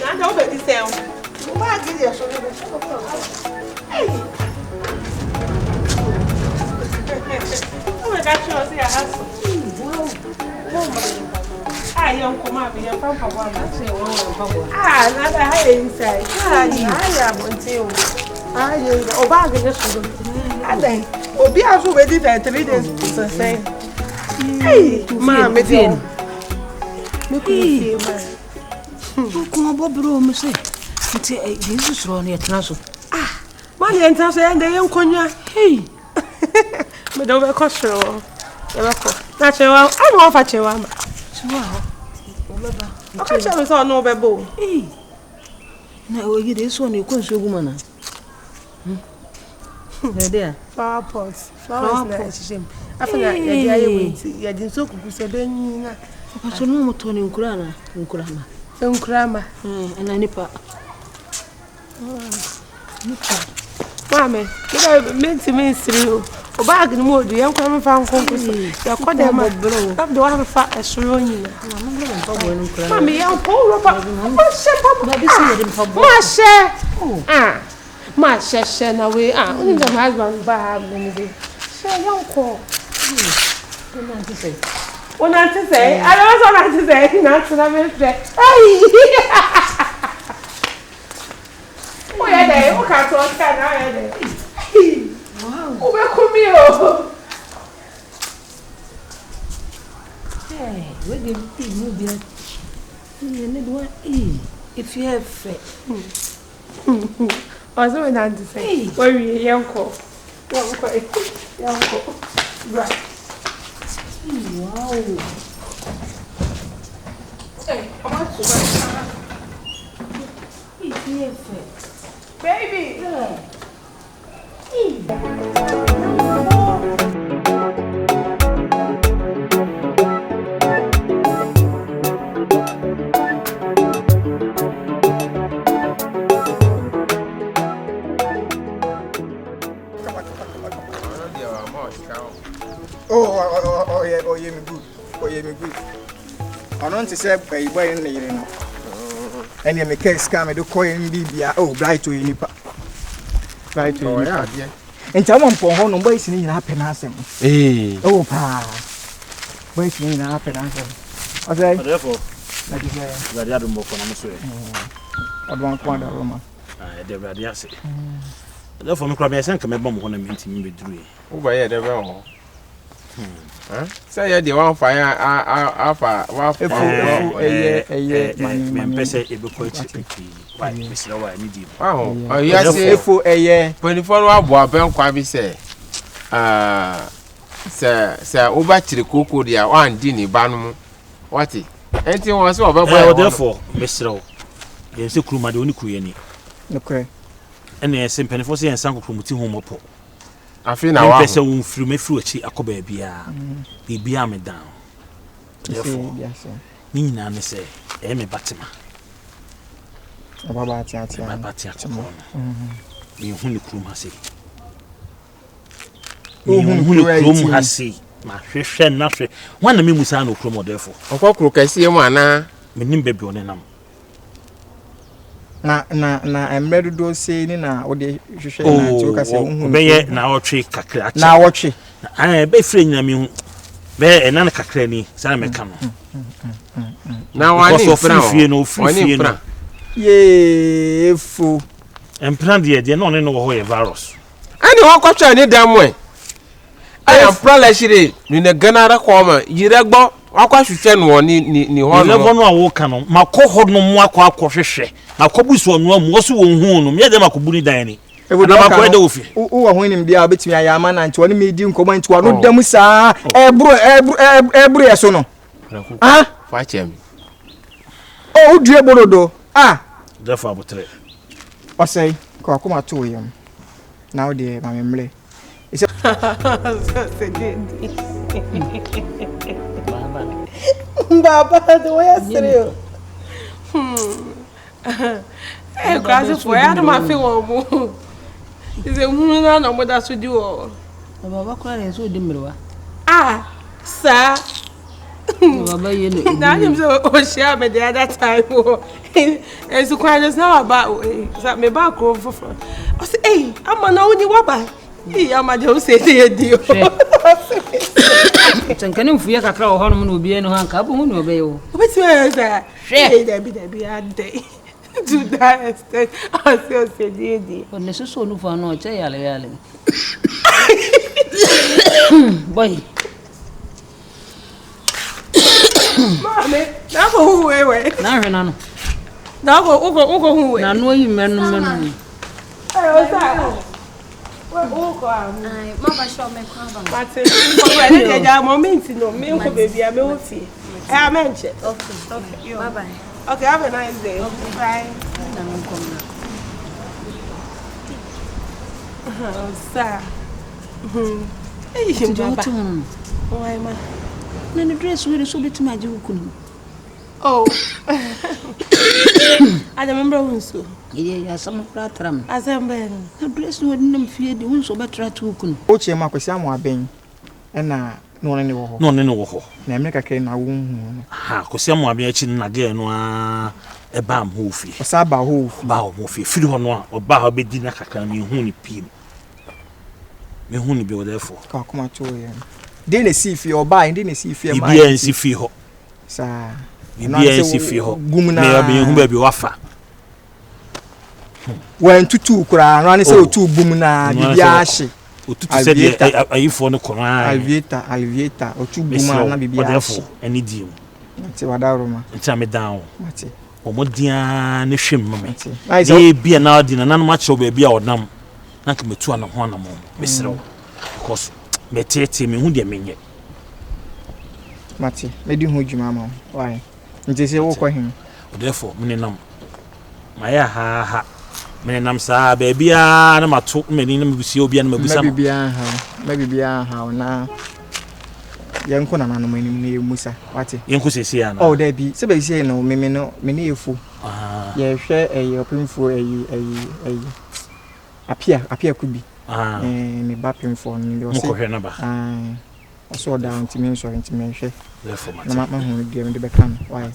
And over the sound. Why did you show me? Hey. Oh my gosh, you see a house. Ah, young come up in your papa one. Ah, another high inside. Ah, I am on tail. Ah, you bag in the sugar. And then, be also ready for 3 days. Say, hey, Mamma, me dear. Come on, bro, Monsieur. This is wrong yet, Nasso. Ah, money and Tasso and the young Conya. Hey, but over Costro. Natural, I'm off at you. I can't tell us all no bebo. Hey, now we get this one, you can't show woman. There, flower pots. Flower pots. I feel like you're doing so good. So no more Tony Ukrana, Ukrama. Unkrama. And I nipper. Mamma, you meant to me through. O bag in mood, the young coming from Congress. You're quite a below. Up the one fat as Ronin. Mammy, young Paul, Masha, share away. Ah, only the husband bad when they say, young call. What not to say? I don't know what to say. Not to have it. Hey! Oh, yeah, they can't talk. Wow. Oh, welcome here. Hey, where did you move your? You need one. If you have faith. I was going to say, where are you, young call? Young call. Right. Wow. Hey, I want to go. Baby. Yeah. Oh, yeah, me good. Oh, yeah, me good. I don't say, boy, in the year. And you make a scam, do coin Bibia. Oh, bright to you. Bright to you. And someone for home, boys in happiness. Eh, oh, pa. Boys in happiness. Okay, therefore, like you say, the other more from Amosway. I don't want a Roma. The radiasi. Therefore, me crab, I sent come a bomb when I meet him with Drew. Oh, by the well. Say the one fire alpha Pese Ebuko why Mr. Why need you. Oh, yes, for a year 24 hour Ben Quabi say. Sir, over to the cocoa, dear one dinny banum. What it? Anything was over, therefore, Mr. Yes, a crew, my only queenie. Okay. And there's some penny for saying some from home. I feel now I say through me through a chi akoba bia bibia me down. Therefore, yes, sir. Nina me say, me batima. Baba tia. My batia chamo. Me hu ni krum hase. Me hu ni krum hase. Ma hwehwe na hwe. Wan na me musa na krum therefore. Okokro kase mu ana me nim bebe onenam. Na emredu do say ni na wo de hwehwe na ti o kase hu be na otwe kakra na wotwe be frɛ nyina me hu be na kakra ni sa me ka no na wani fie no fie no ye fu empran de na one no wo ye virus ani wo kwatwa ni damwe aya pralashire ni na ganara kwoma yiregbo akwahwehwe no ni ho no level no awo ka no makɔ no mu akɔhwehwɛ akɔbuso no mu so wo hu no me de makɔbuni dan ni na makɔ de ofi wo ho nim dia obetimi ayama na nti woni me di nkɔma nti wa no dam saa ebru yeso no ah fa chem o due borodo ah defa abotre osei ko akoma to yam na wo de ma memle Baba, the way I say you. Eh, graças foi a uma filho. Dizer não muda sudio. Baba, qual é o de mirwa? Ah, sa. Baba, you know. Now I'm so share me the other time. It's quite just now about that me back over for. I say, hey, I'm an only waba. I'm a just say dear. Can you feel a crowd of will be in one couple who will obey you? What's that? Share there be a day. To that extent, I still say dear. But Mrs. Sonu for no child. Boy. Mommy, now go away. Now go away. Now know you men. Mama show me come. But I am moment no me ko baby am o fi. I mention. Okay. Bye. Okay, have a nice day. Okay. Bye. Sir. Hey, Baba. Why ma? Na the dress we so bit ma ji ukunu. Oh. I remember unso. Yeah, some pratram. Azembe. Na dress no dem fie di unso betra to ukunu. O che ma kwesi amu aben. E na no ne wo ho. No ne wo ho. Na me kakre na wo hu. Ha, kwesi amu aben achi na ge no a e ba am ho fi. O sa ba ho. Ba ho fi. Firi ho no a oba ha be di na kakra me hu ni pim. Me hu ni be o therefore. Ka kuma to ye. Dey na si fi oba, dey na si fi ma. Ibi en si fi ho. Sa. Ibi en si fi ho. Me ya be hu ba bi wafa. When tutu kura ran say otu bum na bibia hye. Otutu say dey ayifo no kora. Alvieta otu bum na bibia hye. Any deal. Nti wadaro ma. Nti am down. Mate. Omodia ne hwem me. Nice. Bia na odi na nanu ache oba bia odam. Na ke metu ana ho anam. Mesrew. Because metete me hu de menye. Mate. Me di hu djuma ma. Why? Nti say wo kwa him. Therefore me nam. Maya ha. Me nam sa ba bia na mato me ni na mebusi obi na mebusa. Me bibia ha na yenko na nanu mani na musa wate yenko sese ya na oh there be se be say no me ne efu ye hwe opimfo apia kubi me ba pimfo ni o se mo ko hwe na ba o so down ti me so nti me hwe therefore na ma hu de me de be kan why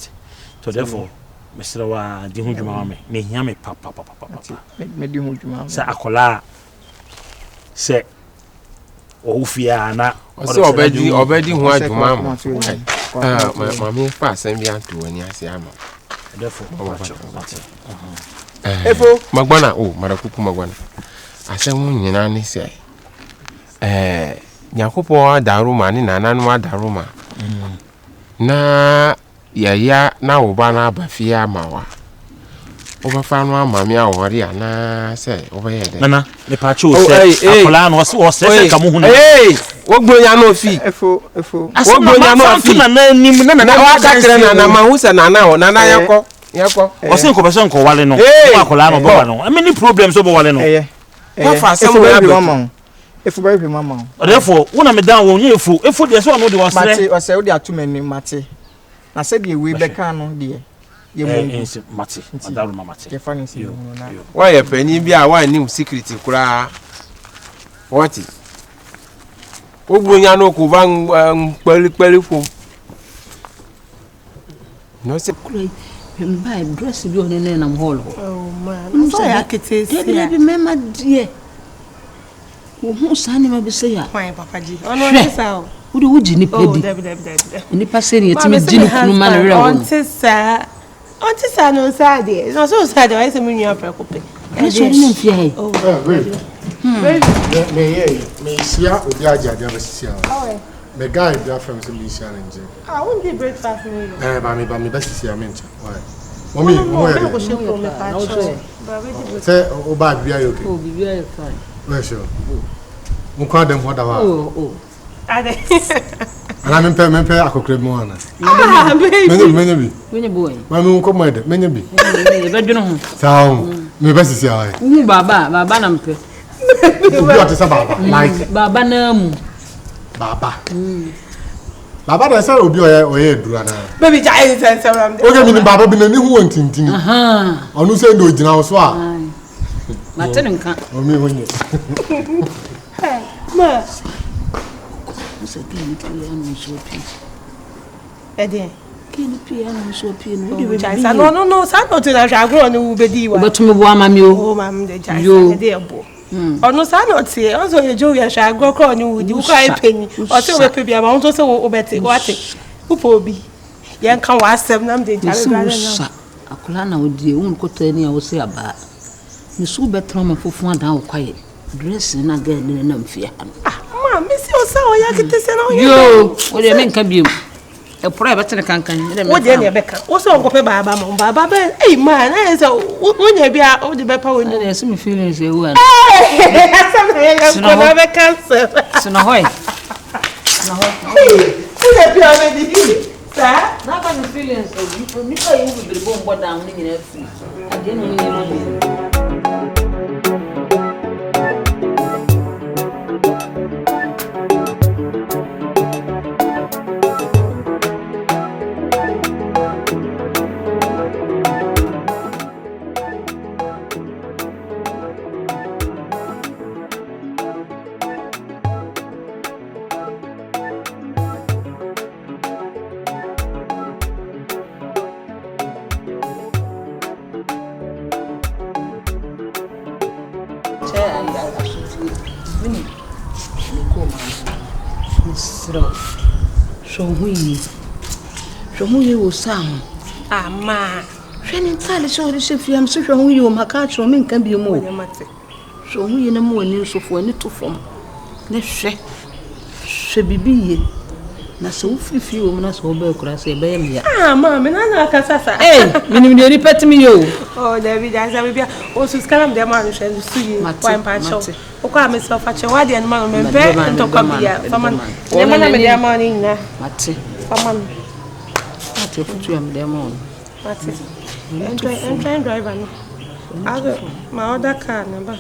so therefore mesra wa di hu djuma me ne hia me papa me di hu djuma sa akola se o fia na o se obedi hu adwuma ma mami fa asem bi anto ani ase ama therefore efo magwana marakuku magwana asem nyina ne se nyakopo adaruma ni nananu adaruma na ya na oba na abafia amawa oba fa no amami awori ana se oba yede nana me pa cho se akola no o se ka mu hu na wogbonya no fi efo wogbonya no fi na nim na wa ka kire na ma hu se nana yeko o se nko be se nko wale no akola no bo no any problems obo wale no wa fa se mo ya be efo ba pe mama therefore wona me down won ye efo de so no de wasre mate o se o de atumani mate na se de we be kan no de ye mo mate adaru mate ke fani si na wa ye pani bi a wa ni secret kura what ogbonya no ko ban peli ko no se kule mba dress bi onene na mholo oh man so ya kete si ya bi mema die wo sani ma bi se ya why papa ji ono ni sa o udi wuji ni pedi ni paseni yetimi jini kunu ma na rewo onti sa no sa de no so sa de why se me nua prekope e so ni mfia he me sia obi aja de besia me guy bi afem se me sia nje won't be breakfast me ba me besia me nche why mommy mo ya ko she ko me pa cho se o ba bia yo okay bibia e fine we sure mo kwa dem ho da wa ade ana me pe akokre mo ana baby menye boy ma me ko mo de menye bi e be dweno ho sawo me besia why baba na mpe obi o te sa baba like baba na mu baba da sa obi oye dura na baby jai sense am oge mi ni baba bi na ni hu wontintin onu se ndo gina so a ma tene nka o mi honye ma se ke ni tele anu so pi Ede. Kini pia no so pia no. No, sa no to na hwagro no wo bedi wa. Obetum bo amami o. O mam de jai sa de ebo. Ono sa no tie, onso ye jo ya hwagro kro ni wo di wo kai peni. O se wo pe bia ma onso se wo beti wo ate. Upo obi. Yen kan wa asem nam de jai gwa na. Akula na odi un ko to ni a wo se aba. Ni su betra ma fofu adan wo kwaye. Dress na ga ni na mfia. Ah, ma me se o sa o ya kete se na o ya. Yo, o de men ka biom. E pro be tene kankan de wo de ne be ka wo so go pe baba mo baba be eh man na so wo nya bia wo de be pa wo ni na se me feelings e wo an asa me ya ko na be cancel so na hoy wo de bia me di sa na ba me feelings e ni ko yi be bo mbo down ni nyina free ade no ni nyina So hu wo sam ama hwene tale so de hyefiam so hwe hu yi o maka tro me nka bi mu so hu yi na mu ani sofo ani to fom ne hwe bibi ye na so fifi o na so ba kura se ba yam ya ma me na aka sasa minim de repeat me yo oh David asa bibia o su skalam de ma no hwe su yi kwa mpa cho o kwa me so fa che wa de no me be to kwa bia faman ne ma na me de ma ni na mate faman mate futu am de ma mate I'm driver no aga ma order car na ba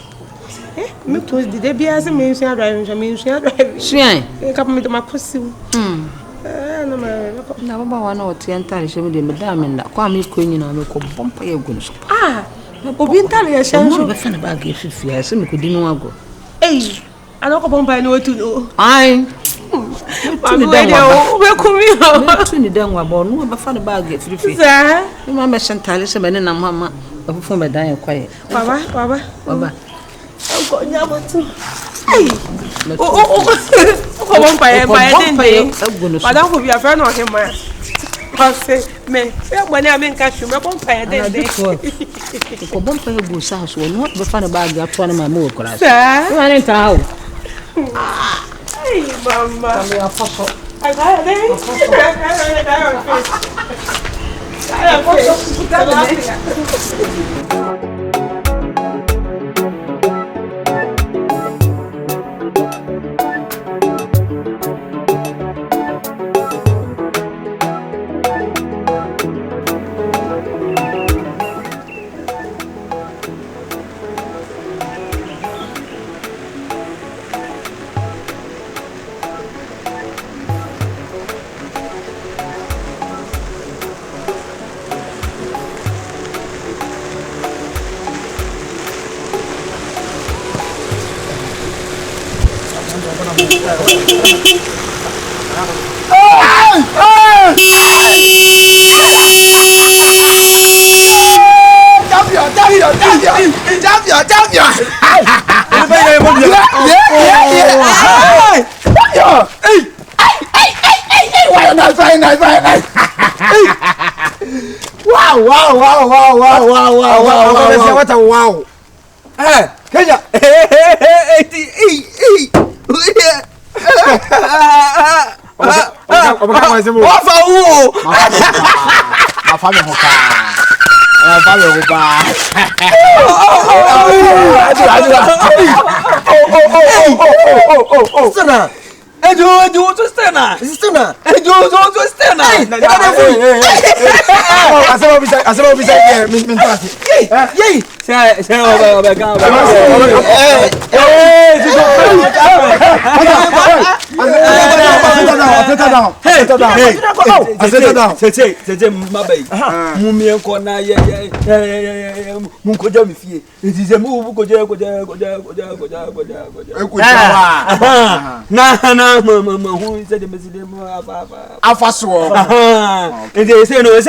me to de bia se me nsia driving me nsia driving suan e ka me to makosi no na baba wa na ote ntare hye me de me da me nda kwa me ko nyina me ko bompa ye gu no so obi ntare ye hye so be fa na bag ye fifia se me ko di no ago ana ko bompa no otu no ai Mami we de o be kumi o tu ni dan wa bo no be fa na bag ye fifia za me ma me shantale se me ne na mama afufo me dan ye kwaye baba ko nya botu o ko bompa ye den padà ko bi afẹ na o ma Ose me gbani ame nka hwe me bompa ye den ko bompa ye go sa so no be fa na bag ya to na ma mo kora sa ma ne ta hawo mama me afoso aga de Wow. Keja. who is the Muslim? Afaso. And they say, no,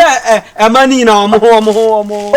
a money now, more.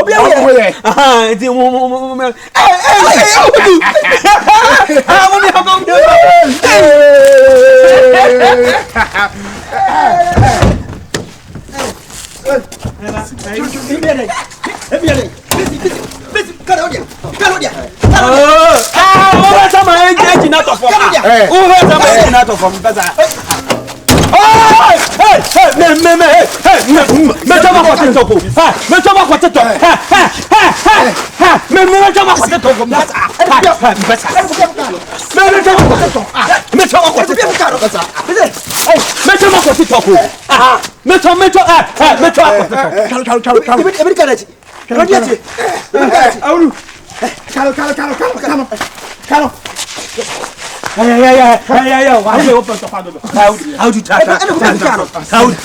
How